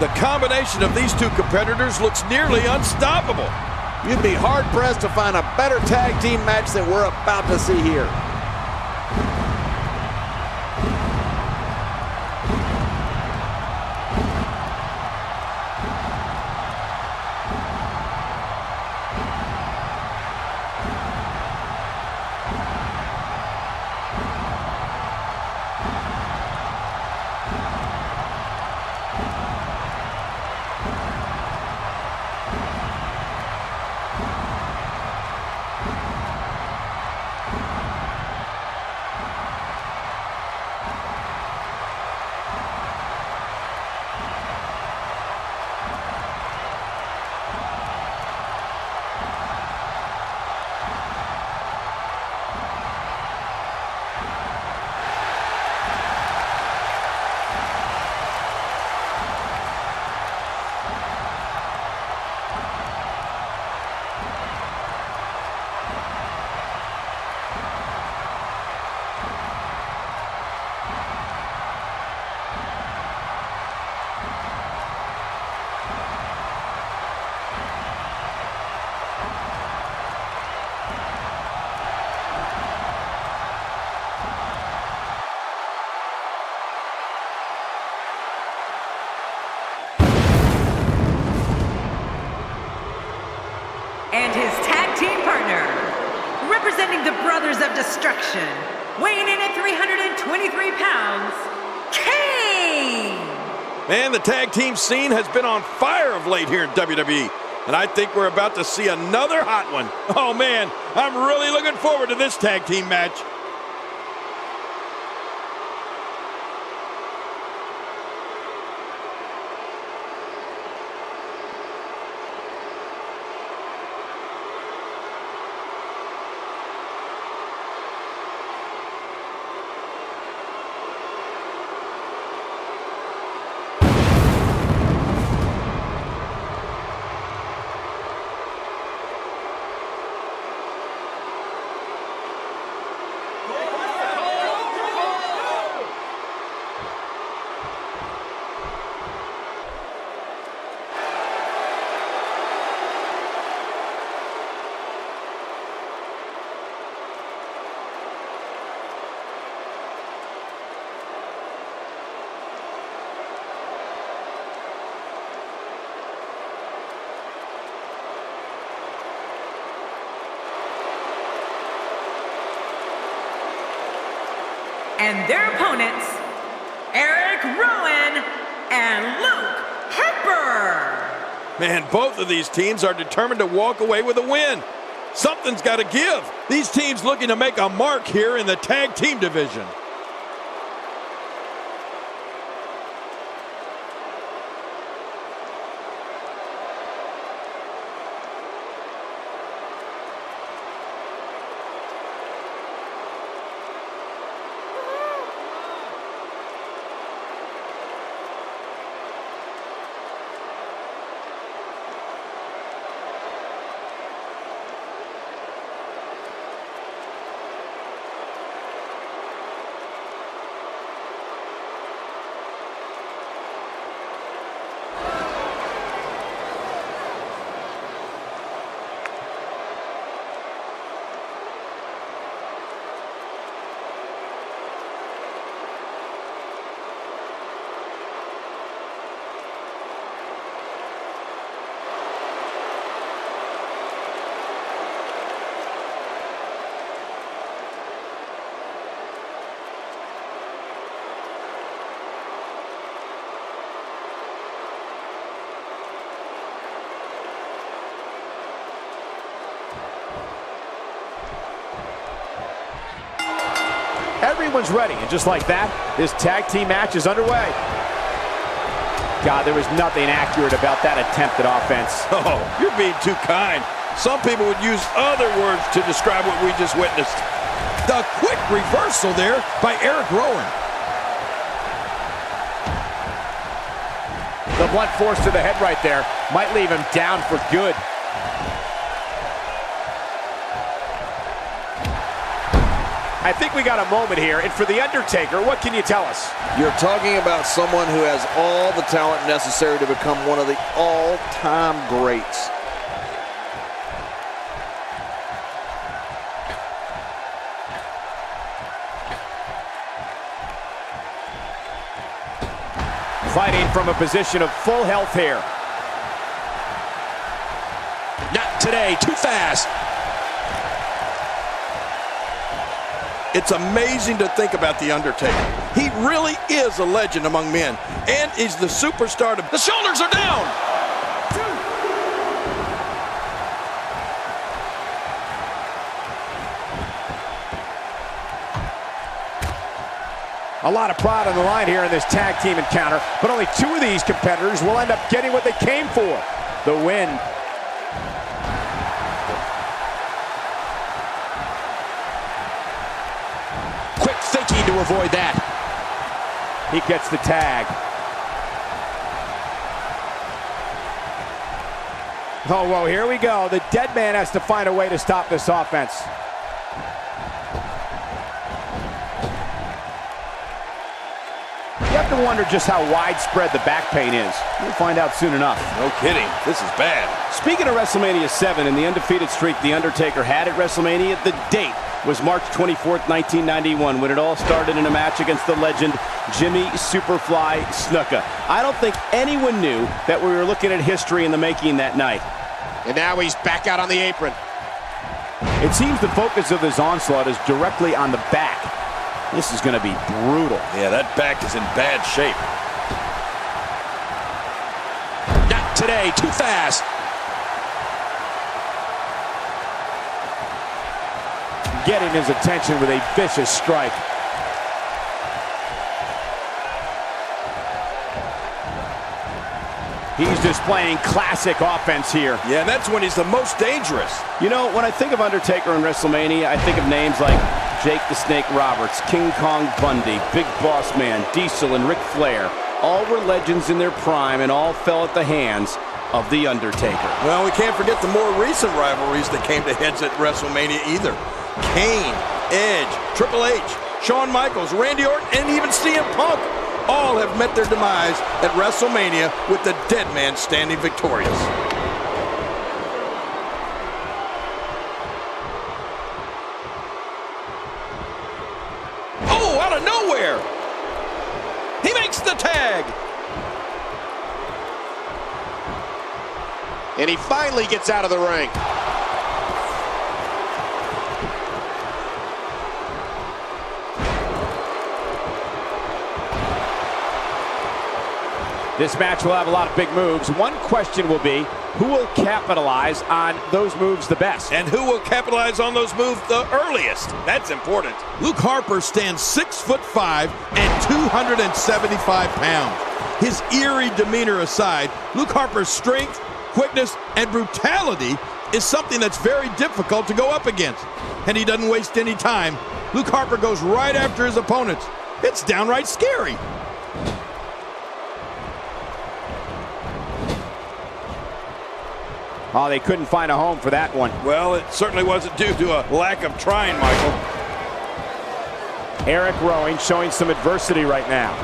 The combination of these two competitors looks nearly unstoppable. You'd be hard-pressed to find a better tag team match than we're about to see here. And his tag team partner, representing the Brothers of Destruction, weighing in at 323 pounds, Kane! Man, the tag team scene has been on fire of late here in WWE, and I think we're about to see another hot one. Oh man, I'm really looking forward to this tag team match. And their opponents, Erick, Rowan, and Harper. Man, both of these teams are determined to walk away with a win. Something's got to give. These teams looking to make a mark here in the tag team division. Everyone's ready, and just like that, this tag team match is underway. God, there was nothing accurate about that attempted offense. Oh, you're being too kind. Some people would use other words to describe what we just witnessed. The quick reversal there by Erick Rowan. The blunt force to the head right there might leave him down for good. I think we got a moment here, and for The Undertaker, what can you tell us? You're talking about someone who has all the talent necessary to become one of the all-time greats. Fighting from a position of full health here. Not today, too fast. It's amazing to think about The Undertaker. He really is a legend among men, and is the superstar. The shoulders are down. A lot of pride on the line here in this tag team encounter, but only two of these competitors will end up getting what they came for, the win. Quick thinking to avoid that. He gets the tag. Oh, well, here we go. The dead man has to find a way to stop this offense. You have to wonder just how widespread the back pain is. We'll find out soon enough. No kidding. This is bad. Speaking of WrestleMania 7 and the undefeated streak The Undertaker had at WrestleMania, the date was March 24th, 1991, when it all started in a match against the legend Jimmy Superfly Snuka. I don't think anyone knew that we were looking at history in the making that night. And now he's back out on the apron. It seems the focus of his onslaught is directly on the back. This is going to be brutal. Yeah, that back is in bad shape. Not today, too fast. Getting his attention with a vicious strike. He's displaying classic offense here. Yeah, and that's when he's the most dangerous. You know, when I think of Undertaker in WrestleMania, I think of names like Jake the Snake Roberts, King Kong Bundy, Big Boss Man, Diesel, and Ric Flair. All were legends in their prime and all fell at the hands of The Undertaker. Well, we can't forget the more recent rivalries that came to heads at WrestleMania either. Kane, Edge, Triple H, Shawn Michaels, Randy Orton, and even CM Punk all have met their demise at WrestleMania with the dead man standing victorious. Oh, out of nowhere! He makes the tag! And he finally gets out of the ring. This match will have a lot of big moves. One question will be, who will capitalize on those moves the best? And who will capitalize on those moves the earliest? That's important. Luke Harper stands 6'5" and 275 pounds. His eerie demeanor aside, Luke Harper's strength, quickness, and brutality is something that's very difficult to go up against. And he doesn't waste any time. Luke Harper goes right after his opponents. It's downright scary. Oh, they couldn't find a home for that one. Well, it certainly wasn't due to a lack of trying, Michael. Erick Rowan showing some adversity right now.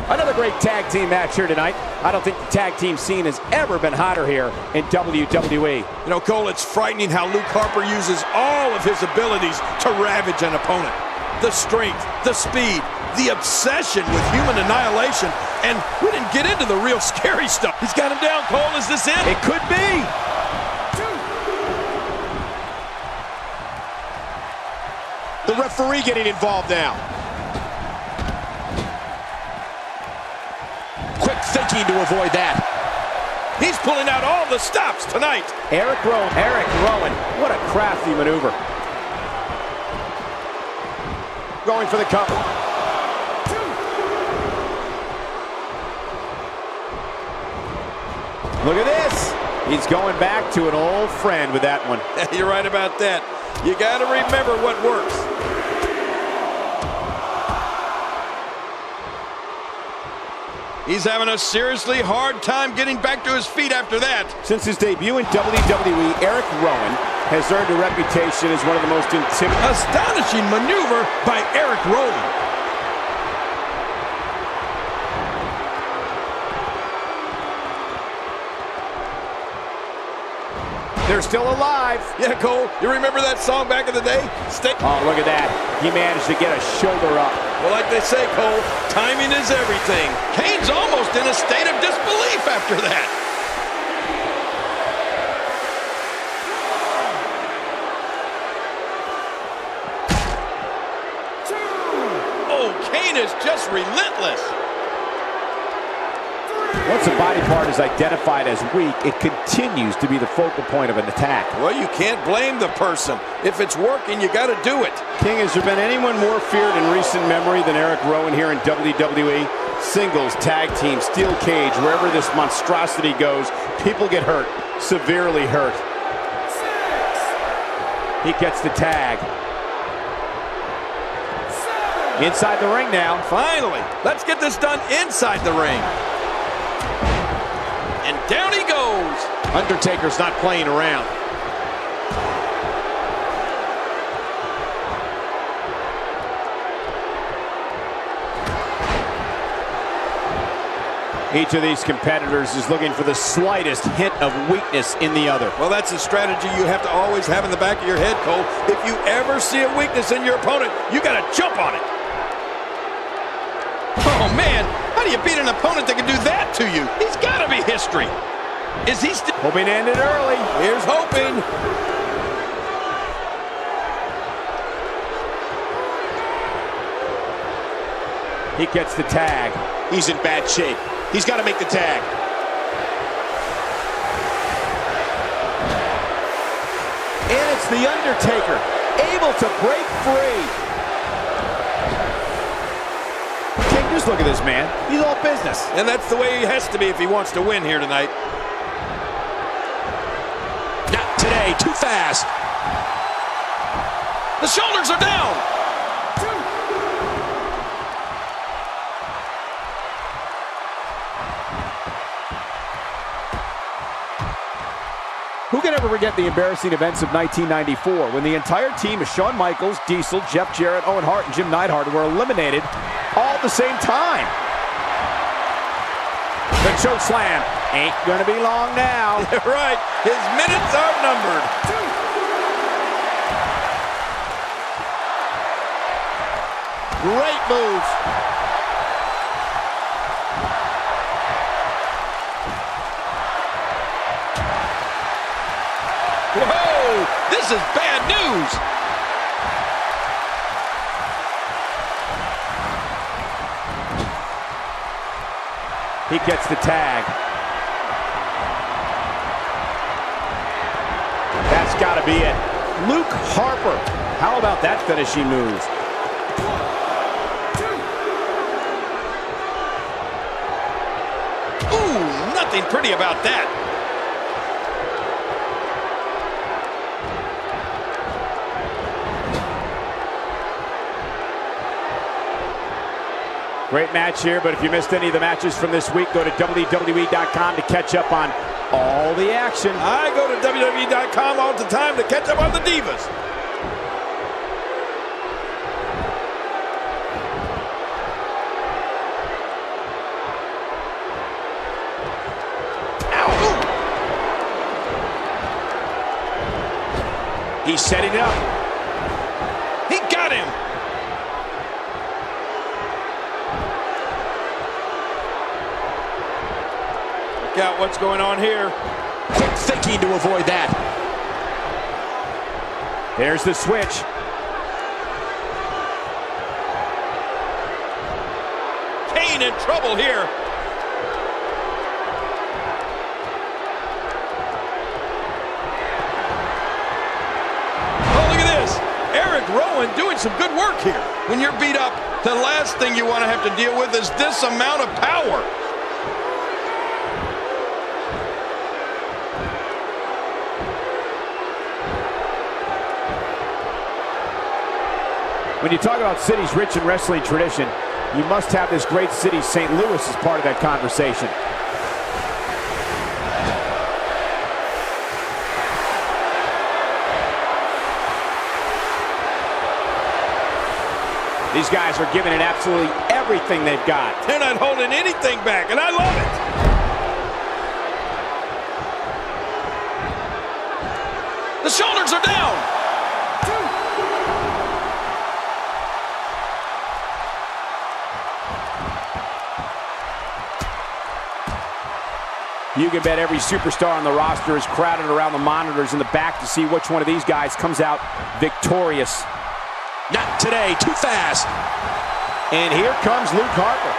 Another great tag team match here tonight. I don't think the tag team scene has ever been hotter here in WWE. You know, Cole, it's frightening how Luke Harper uses all of his abilities to ravage an opponent. The strength, the speed, the obsession with human annihilation, and we didn't get into the real scary stuff. He's got him down, Cole. Is this it? It could be. The referee getting involved now. Quick thinking to avoid that. He's pulling out all the stops tonight. Erick Rowan, what a crafty maneuver. Going for the cover. Look at this. He's going back to an old friend with that one. You're right about that. You got to remember what works. He's having a seriously hard time getting back to his feet after that. Since his debut in WWE, Erick Rowan has earned a reputation as one of the most intimidating. Astonishing maneuver by Erick Rowan. They're still alive. Yeah, Cole, you remember that song back in the day? Oh, look at that. He managed to get a shoulder up. Well, like they say, Cole, timing is everything. Kane's almost in a state of disbelief after that. Oh, Kane is just relentless. Once a body part is identified as weak, it continues to be the focal point of an attack. Well, you can't blame the person. If it's working, you got to do it. King, has there been anyone more feared in recent memory than Erick Rowan here in WWE? Singles, tag team, steel cage, wherever this monstrosity goes, people get hurt, severely hurt. He gets the tag. Inside the ring now. Finally, let's get this done inside the ring. And down he goes. Undertaker's not playing around. Each of these competitors is looking for the slightest hint of weakness in the other. Well, that's a strategy you have to always have in the back of your head, Cole. If you ever see a weakness in your opponent, you got to jump on it. Oh, man, how do you beat an opponent that can do that to you? He's got to be history. Is he still hoping to end it early? Here's hoping. He gets the tag. He's in bad shape. He's got to make the tag. And it's the Undertaker, able to break free. King, just look at this man. He's all business. And that's the way he has to be if he wants to win here tonight. Not today, too fast. The shoulders are down. Who can ever forget the embarrassing events of 1994 when the entire team of Shawn Michaels, Diesel, Jeff Jarrett, Owen Hart, and Jim Neidhart were eliminated all at the same time? The choke slam ain't gonna be long now. Right, his minutes are numbered. Great move. Whoa, this is bad news. He gets the tag. That's got to be it. Luke Harper. How about that finishing move? Ooh, nothing pretty about that. Great match here, but if you missed any of the matches from this week, go to WWE.com to catch up on all the action. I go to WWE.com all the time to catch up on the Divas. Ow! He's setting it up. He got him. Out what's going on here. Quick thinking to avoid that. There's the switch. Kane in trouble here. Oh, look at this. Erick Rowan doing some good work here. When you're beat up, the last thing you want to have to deal with is this amount of power. When you talk about cities rich in wrestling tradition, You must have this great city, St. Louis, as part of that conversation. These guys are giving it absolutely everything they've got. They're not holding anything back, and I love it. The shoulders are down. You can bet every superstar on the roster is crowded around the monitors in the back to see which one of these guys comes out victorious. Not today, too fast. And here comes Luke Harper.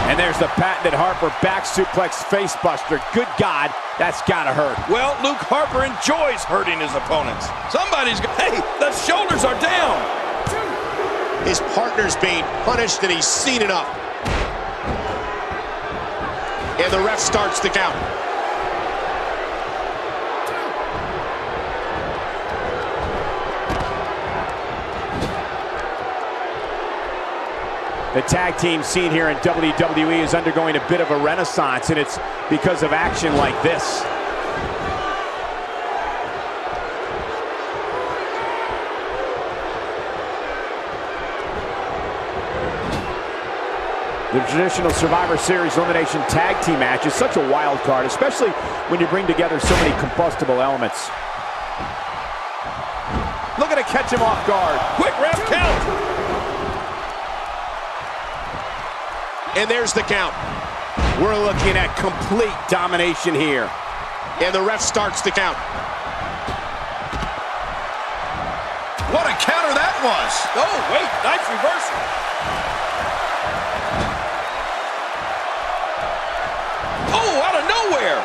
And there's the patented Harper back suplex face buster. Good God, that's gotta hurt. Well, Luke Harper enjoys hurting his opponents. Hey, the shoulders are down. His partner's being punished and he's seen enough. And the ref starts the count. The tag team scene here in WWE is undergoing a bit of a renaissance, and it's because of action like this. The traditional Survivor Series Elimination Tag Team match is such a wild card, especially when you bring together so many combustible elements. Looking to catch him off guard. Quick ref count. And there's the count. We're looking at complete domination here. And the ref starts the count. What a counter that was. Oh, wait, nice reversal. Oh, out of nowhere.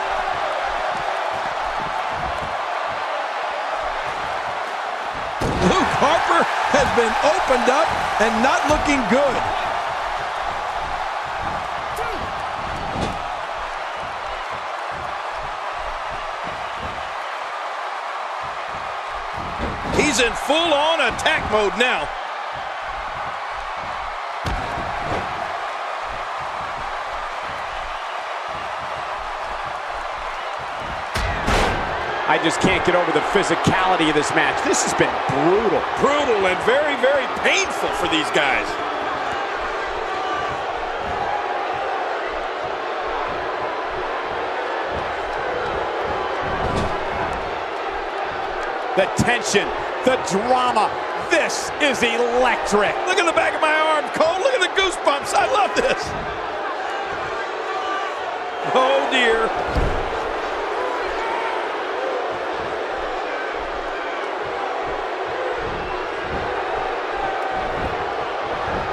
Luke Harper has been opened up and not looking good. He's in full-on attack mode now. I just can't get over the physicality of this match. This has been brutal. Brutal and very, very painful for these guys. The tension, the drama. This is electric. Look at the back of my arm, Cole. Look at the goosebumps. I love this. Oh, dear.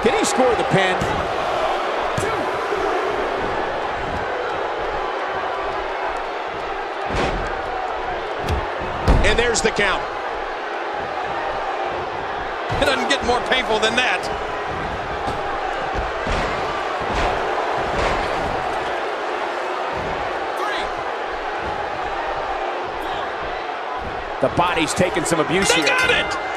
Can he score the pin? And there's the count. It doesn't get more painful than that. The body's taking some abuse They here. got it!